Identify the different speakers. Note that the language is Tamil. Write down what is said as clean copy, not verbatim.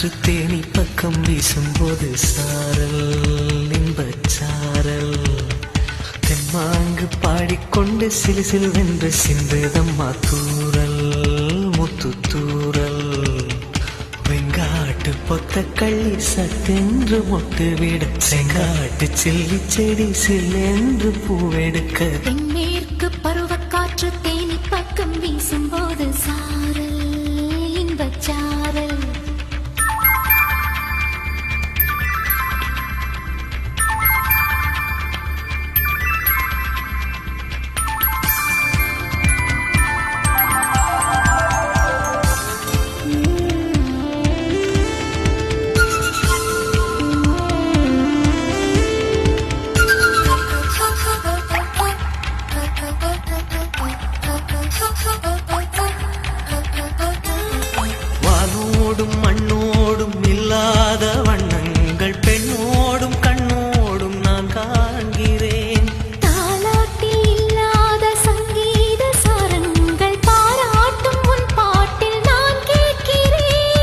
Speaker 1: காற்று தேனி பக்கம் வீசும்போது சாரல் இன்பச்சாரல் தெம்மாங்கு பாடிக்கொண்டு சிலு சிலுவென்று சிந்துதம்மா தூரல் முத்து தூரல் வெங்காட்டு பொத்த கள்ளி சத்தென்று மொட்டு விட செங்காட்டு சில்லி செடி சில்லென்று பூவெடுக்க
Speaker 2: தென்மேற்கு பருவக்காற்று தேனி பக்கம் வீசும்போது சாரல் இன்பச்சாரல்
Speaker 1: வானோடும்